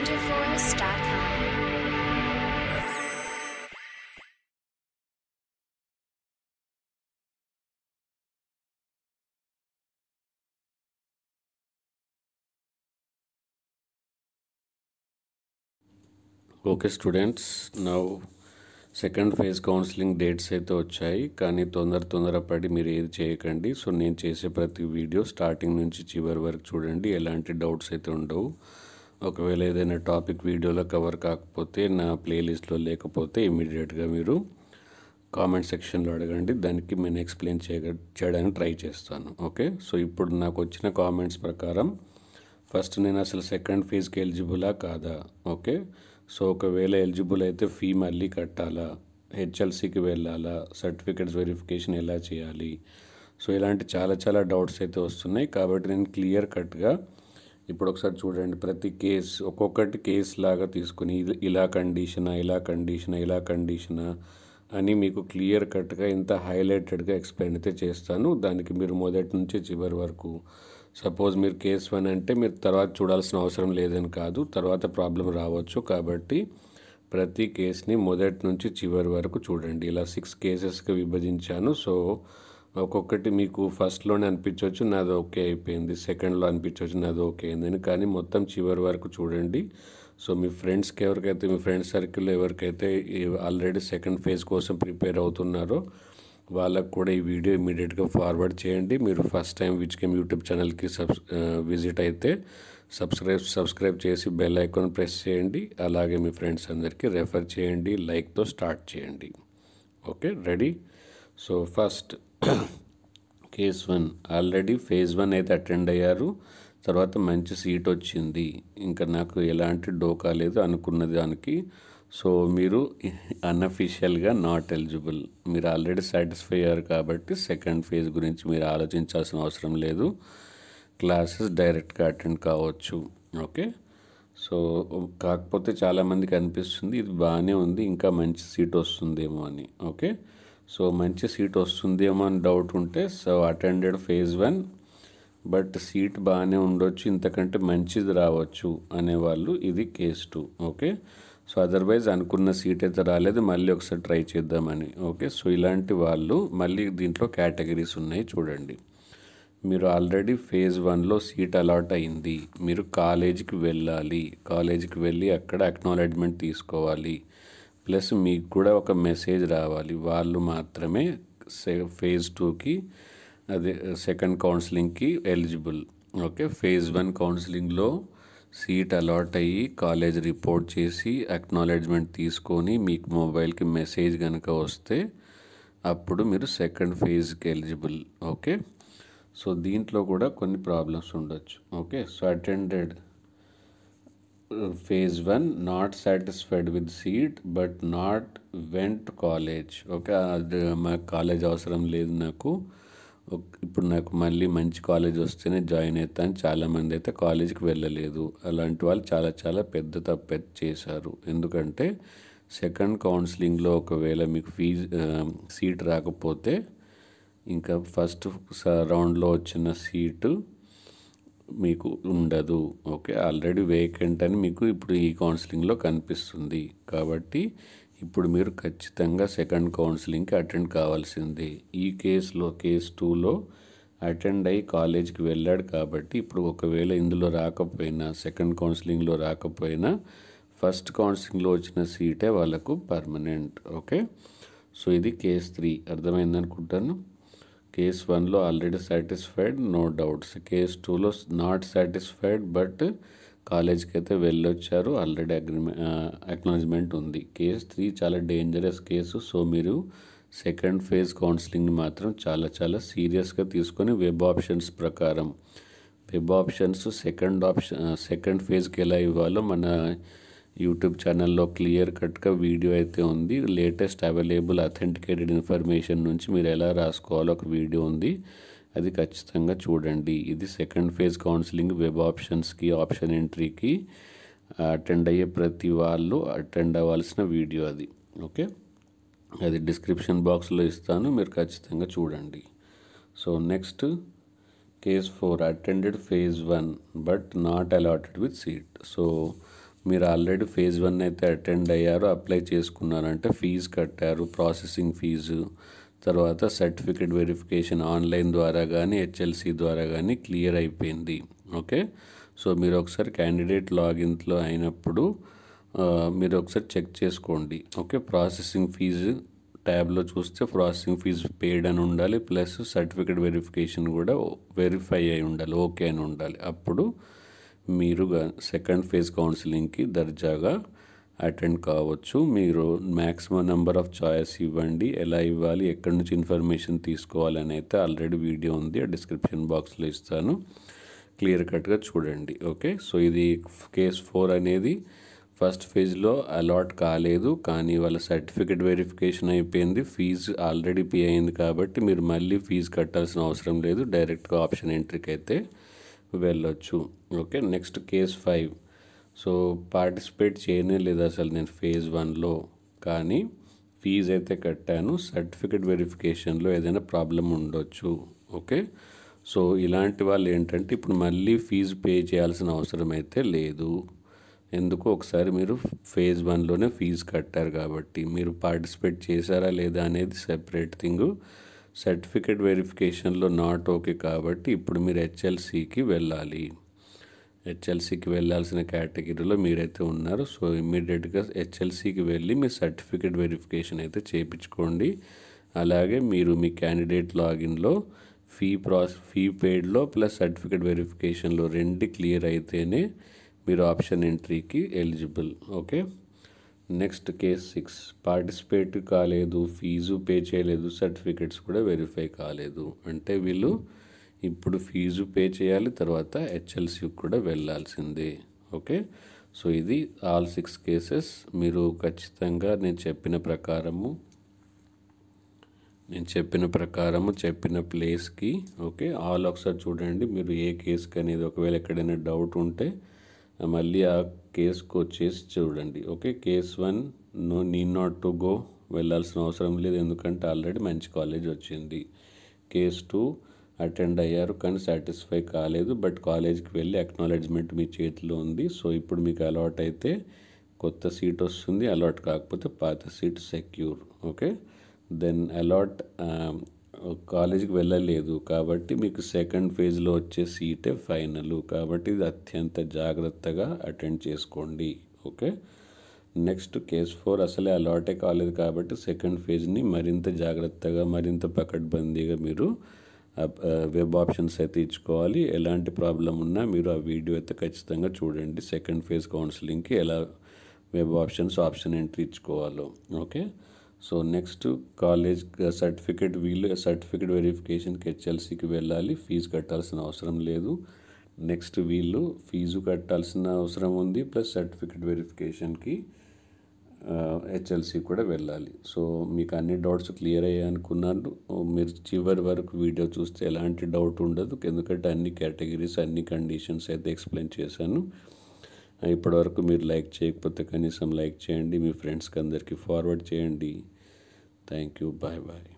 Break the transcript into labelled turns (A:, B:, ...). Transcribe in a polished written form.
A: rangerforest.com.
B: Okay students, now second phase counselling dates అయితే వచ్చాయి. కానీ తొందరపడి మీరు ఏది చేయకండి. సో నేను చేసే ప్రతి వీడియో స్టార్టింగ్ నుంచి చివరి వరకు చూడండి. ఎలాంటి డౌట్స్ అయితే ఉండవు. ఒకవేళ ఏదైనా టాపిక్ వీడియోలో కవర్ కాకపోతే, నా ప్లేలిస్ట్లో లేకపోతే ఇమీడియట్గా మీరు కామెంట్ సెక్షన్లో అడగండి. దానికి నేను ఎక్స్ప్లెయిన్ చేయడానికి ట్రై చేస్తాను. ఓకే, సో ఇప్పుడు నాకు వచ్చిన కామెంట్స్ ప్రకారం ఫస్ట్ నేను అసలు సెకండ్ ఫేజ్కి ఎలిజిబులా కాదా? ఓకే, సో ఒకవేళ ఎలిజిబుల్ అయితే ఫీ మళ్ళీ కట్టాలా, హెచ్ఎల్సికి వెళ్ళాలా, సర్టిఫికేట్స్ వెరిఫికేషన్ ఎలా చేయాలి, సో ఇలాంటి చాలా డౌట్స్ అయితే వస్తున్నాయి. కాబట్టి నేను క్లియర్ కట్గా ఇప్పుడు ఒకసారి చూడండి. ప్రతి కేసు ఒక్కొక్కటి కేసు లాగా తీసుకుని ఇలా కండిషనా అని మీకు క్లియర్ కట్గా ఇంత హైలైటెడ్గా ఎక్స్ప్లెయిన్ అయితే చేస్తాను. దానికి మీరు మొదటి నుంచి చివరి వరకు, సపోజ్ మీరు కేస్ 1 అంటే మీరు తర్వాత చూడాల్సిన అవసరం లేదని కాదు, తర్వాత ప్రాబ్లం రావచ్చు. కాబట్టి ప్రతి కేసుని మొదటి నుంచి చివరి వరకు చూడండి. ఇలా 6 కేసెస్గా విభజించాను. సో ఒక్కొక్కటి మీకు ఫస్ట్లోనే అనిపించవచ్చు నాది ఓకే అయిపోయింది, సెకండ్లో అనిపించవచ్చు నాది ఓకే అయిందని, కానీ మొత్తం చివరి వరకు చూడండి. సో మీ ఫ్రెండ్స్కి ఎవరికైతే, మీ ఫ్రెండ్స్ సర్కిల్లో ఎవరికైతే ఆల్రెడీ సెకండ్ ఫేజ్ కోసం ప్రిపేర్ అవుతున్నారో వాళ్ళకు కూడా ఈ వీడియో ఇమీడియట్గా ఫార్వర్డ్ చేయండి. మీరు ఫస్ట్ టైం విజ్కెమ్ యూట్యూబ్ ఛానల్కి విజిట్ అయితే సబ్స్క్రైబ్ చేసి బెల్ ఐకాన్ ప్రెస్ చేయండి. అలాగే మీ ఫ్రెండ్స్ అందరికీ రెఫర్ చేయండి. లైక్తో స్టార్ట్ చేయండి. Okay, ready? So first case 1 already phase 1 అయితే అటెండ్ అయ్యారు. తర్వాత మంచి సీట్ వచ్చింది, ఇంకా నాకు ఎలాంటి డోకా లేదు అనుకున్న దానికి. సో మీరు అన్అఫీషియల్గా నాట్ ఎలిజిబుల్. మీరు ఆల్రెడీ సాటిస్ఫై అయ్యారు కాబట్టి సెకండ్ ఫేజ్ గురించి మీరు ఆలోచించాల్సిన అవసరం లేదు. క్లాసెస్ డైరెక్ట్గా అటెండ్ కావచ్చు. ఓకే, సో కాకపోతే చాలామందికి అనిపిస్తుంది ఇది బాగానే ఉంది, ఇంకా మంచి సీట్ వస్తుందేమో అని. ఓకే, సో మంచి సీట్ వస్తుందేమో అని డౌట్ ఉంటే, so attended phase 1 but seat బాగానే ఉండొచ్చు, ఇంతకంటే మంచిది రావచ్చు అనేవాళ్ళు ఇది కేస్ 2. ఓకే, సో అదర్వైజ్ అనుకున్న సీట్ అయితే రాలేదు, మళ్ళీ ఒకసారి ట్రై చేద్దామని. ఓకే, సో ఇలాంటి వాళ్ళు మళ్ళీ దీంట్లో కేటగిరీస్ ఉన్నాయి చూడండి. మీరు ఆల్రెడీ ఫేజ్ 1లో సీట్ అలాట్ అయింది, మీరు కాలేజీకి వెళ్ళాలి, కాలేజీకి వెళ్ళి అక్కడ అక్నాలెడ్జ్మెంట్ తీసుకోవాలి, ప్లస్ మీకు కూడా ఒక మెసేజ్ రావాలి. వాళ్ళు మాత్రమే ఫేజ్ 2కి, అదే సెకండ్ కౌన్సిలింగ్కి ఎలిజిబుల్. ఓకే, ఫేజ్ 1 కౌన్సిలింగ్లో సీట్ అలాట్ అయ్యి కాలేజ్ రిపోర్ట్ చేసి అక్నాలెడ్జ్మెంట్ తీసుకొని మీకు మొబైల్కి మెసేజ్ కనుక వస్తే అప్పుడు మీరు సెకండ్ ఫేజ్కి ఎలిజిబుల్. ఓకే, సో దీంట్లో కూడా కొన్ని ప్రాబ్లమ్స్ ఉండొచ్చు. Okay, so attended phase 1 not satisfied with seat but not vent college. Okay, అది మా కాలేజ్ అవసరం లేదు నాకు, ఇప్పుడు నాకు మళ్ళీ మంచి కాలేజ్ వస్తేనే జాయిన్ అవుతాను. చాలామంది అయితే కాలేజీకి వెళ్ళలేదు. అలాంటి వాళ్ళు చాలా పెద్ద తప్పు చేశారు. ఎందుకంటే సెకండ్ కౌన్సిలింగ్లో ఒకవేళ మీకు సీట్ రాకపోతే ఇంకా ఫస్ట్ రౌండ్లో వచ్చిన సీటు మీకు ఉండదు. ఓకే, ఆల్రెడీ వేకెంట్ అని మీకు ఇప్పుడు ఈ కౌన్సిలింగ్లో కనిపిస్తుంది. కాబట్టి ఇప్పుడు మీరు ఖచ్చితంగా సెకండ్ కౌన్సిలింగ్కి అటెండ్ కావాల్సిందే. ఈ కేసులో కేస్ 2లో అటెండ్ అయ్యి కాలేజ్కి వెళ్ళాడు కాబట్టి ఇప్పుడు ఒకవేళ ఇందులో రాకపోయినా, సెకండ్ కౌన్సిలింగ్లో రాకపోయినా, ఫస్ట్ కౌన్సిలింగ్లో వచ్చిన సీటే వాళ్ళకు పర్మనెంట్. ఓకే, సో ఇది కేస్ 3 అర్థమైంది అనుకుంటాను. కేస్ 1లో already satisfied, no doubts. Case 2లో నాట్ సాటిస్ఫైడ్ బట్ కాలేజ్కి అయితే వెళ్ళొచ్చారు, ఆల్రెడీ అక్నాలెడ్జ్మెంట్ ఉంది. కేస్ 3 చాలా డేంజరస్ కేసు. సో మీరు సెకండ్ ఫేజ్ కౌన్సిలింగ్ మాత్రం చాలా సీరియస్గా తీసుకొని వెబ్ ఆప్షన్స్ ప్రకారం, వెబ్ ఆప్షన్స్ సెకండ్ ఫేజ్కి ఎలా ఇవ్వాలో మన యూట్యూబ్ ఛానల్లో క్లియర్ కట్గా వీడియో అయితే ఉంది. లేటెస్ట్ అవైలబుల్ అథెంటికేటెడ్ ఇన్ఫర్మేషన్ నుంచి మీరు ఎలా రాసుకోవాలో ఒక వీడియో ఉంది, అది ఖచ్చితంగా చూడండి. ఇది సెకండ్ ఫేజ్ కౌన్సిలింగ్ వెబ్ ఆప్షన్స్కి, ఆప్షన్ ఎంట్రీకి అటెండ్ అయ్యే ప్రతి వాళ్ళు అటెండ్ అవ్వాల్సిన వీడియో అది. ఓకే, అది డిస్క్రిప్షన్ బాక్స్లో ఇస్తాను, మీరు ఖచ్చితంగా చూడండి. So next case 4 attended phase 1 but not allotted with seat. So మీరు ఆల్రెడీ ఫేజ్ 1 అయితే అటెండ్ అయ్యారు, అప్లై చేసుకున్నారంటే ఫీజు కట్టారు, ప్రాసెసింగ్ ఫీజు, తర్వాత సర్టిఫికేట్ వెరిఫికేషన్ ఆన్లైన్ ద్వారా కానీ హెచ్ఎల్సి ద్వారా కానీ క్లియర్ అయిపోయింది. ఓకే, సో మీరు ఒకసారి క్యాండిడేట్ లాగిన్లో అయినప్పుడు మీరు ఒకసారి చెక్ చేసుకోండి. ఓకే, ప్రాసెసింగ్ ఫీజు ట్యాబ్లో చూస్తే ప్రాసెసింగ్ ఫీజు పెయిడ్ అని ఉండాలి, ప్లస్ సర్టిఫికేట్ వెరిఫికేషన్ కూడా వెరిఫై అయి ఉండాలి, ఓకే అని ఉండాలి. అప్పుడు మీరు సెకండ్ ఫేజ్ కౌన్సిలింగ్కి దర్జాగా అటెండ్ కావచ్చు. మీరు మ్యాక్సిమం నెంబర్ ఆఫ్ చాయిస్ ఇవ్వండి, ఎలా ఇవ్వాలి, ఎక్కడి నుంచి ఇన్ఫర్మేషన్ తీసుకోవాలని అయితే ఆల్రెడీ వీడియో ఉంది, డిస్క్రిప్షన్ బాక్స్లో ఇస్తాను, క్లియర్ కట్గా చూడండి. ఓకే, సో ఇది కేస్ 4 అనేది ఫస్ట్ ఫేజ్లో అలాట్ కాలేదు, కానీ వాళ్ళ సర్టిఫికేట్ వెరిఫికేషన్ అయిపోయింది, ఫీజు ఆల్రెడీ పే అయింది కాబట్టి మీరు మళ్ళీ ఫీజు కట్టాల్సిన అవసరం లేదు, డైరెక్ట్గా ఆప్షన్ ఎంట్రీకి అయితే వెళ్ళొచ్చు. Okay, next case 5. So participate చేయనే లేదు అసలు నేను ఫేజ్ 1లో, కానీ ఫీజు అయితే కట్టాను, సర్టిఫికేట్ వెరిఫికేషన్లో ఏదైనా ప్రాబ్లం ఉండొచ్చు. ఓకే, సో ఇలాంటి వాళ్ళు ఏంటంటే ఇప్పుడు మళ్ళీ ఫీజు పే చేయాల్సిన అవసరం అయితే లేదు. ఎందుకు, ఒకసారి మీరు ఫేజ్ 1లోనే ఫీజు కట్టారు కాబట్టి. మీరు పార్టిసిపేట్ చేశారా లేదా అనేది సెపరేట్ థింగ్. సర్టిఫికేట్ వెరిఫికేషన్లో నాట్ ఓకే కాబట్టి ఇప్పుడు మీరు హెచ్ఎల్సికి వెళ్ళాలి. హెచ్ఎల్సికి వెళ్ళాల్సిన కేటగిరీలో మీరైతే ఉన్నారు. సో ఇమ్మీడియట్గా హెచ్ఎల్సికి వెళ్ళి మీ సర్టిఫికేట్ వెరిఫికేషన్ అయితే చేయించుకోండి. అలాగే మీరు మీ క్యాండిడేట్ లాగిన్లో ఫీ పెయిడ్లో ప్లస్ సర్టిఫికేట్ వెరిఫికేషన్లో 2 క్లియర్ అయితేనే మీరు ఆప్షన్ ఎంట్రీకి eligible. Okay, next case 6. Participate కాలేదు, ఫీజు పే చేయలేదు, సర్టిఫికేట్స్ కూడా వెరిఫై కాలేదు. అంటే వీళ్ళు ఇప్పుడు ఫీజు పే చేయాలి, తర్వాత హెచ్ఎల్సి కూడా వెళ్ళాల్సిందే. ఓకే, సో ఇది ఆల్ 6 కేసెస్. మీరు ఖచ్చితంగా నేను చెప్పిన ప్రకారము చెప్పిన ప్లేస్కి ఓకే ఆల్ ఒకసారి చూడండి. మీరు ఏ కేసుకి అనేది ఒకవేళ ఎక్కడైనా డౌట్ ఉంటే మళ్ళీ ఆ కేసుకు వచ్చేసి చూడండి. Okay, case 1 need not to go, వెళ్ళాల్సిన అవసరం లేదు ఎందుకంటే ఆల్రెడీ మంచి కాలేజ్ వచ్చింది. కేస్ 2 అటెండ్ అయ్యారు కానీ సాటిస్ఫై కాలేదు, బట్ కాలేజ్కి వెళ్ళి అక్నాలెడ్జ్మెంట్ మీ చేతిలో ఉంది. సో ఇప్పుడు మీకు అలాట్ అయితే కొత్త సీట్ వస్తుంది, అలాట్ కాకపోతే పాత seat secure. Okay, then allot కాలేజీకి వెళ్ళలేదు కాబట్టి మీకు సెకండ్ ఫేజ్లో వచ్చే సీటే ఫైనల్, కాబట్టి ఇది అత్యంత జాగ్రత్తగా అటెండ్ చేసుకోండి. ఓకే, నెక్స్ట్ కేస్ 4 అసలే అలాటే కాలేదు కాబట్టి సెకండ్ ఫేజ్ని మరింత జాగ్రత్తగా మరింత పకడ్బందీగా మీరు వెబ్ ఆప్షన్స్ అయితే ఇచ్చుకోవాలి. ఎలాంటి ప్రాబ్లం ఉన్నా మీరు ఆ వీడియో అయితే ఖచ్చితంగా చూడండి, సెకండ్ ఫేజ్ కౌన్సిలింగ్కి ఎలా వెబ్ ఆప్షన్ ఎంట్రీ ఇచ్చుకోవాలో. Okay, so next college certificate certificate వెరిఫికేషన్కి హెచ్ఎల్సికి వెళ్ళాలి, ఫీజు కట్టాల్సిన అవసరం లేదు. నెక్స్ట్ వీళ్ళు ఫీజు కట్టాల్సిన అవసరం ఉంది, ప్లస్ సర్టిఫికేట్ వెరిఫికేషన్కి హెచ్ఎల్సి కూడా వెళ్ళాలి. సో మీకు అన్ని డౌట్స్ క్లియర్ అయ్యాయి అనుకున్నాను. మీరు చివరి వరకు వీడియో చూస్తే ఎలాంటి డౌట్ ఉండదు, ఎందుకంటే అన్ని కేటగిరీస్ అన్ని కండిషన్స్ అయితే ఎక్స్ప్లెయిన్ చేశాను. ఇప్పటివరకు మీరు లైక్ చేయకపోతే కనీసం లైక్ చేయండి, మీ ఫ్రెండ్స్కి అందరికీ ఫార్వర్డ్ చేయండి. Thank you, bye bye.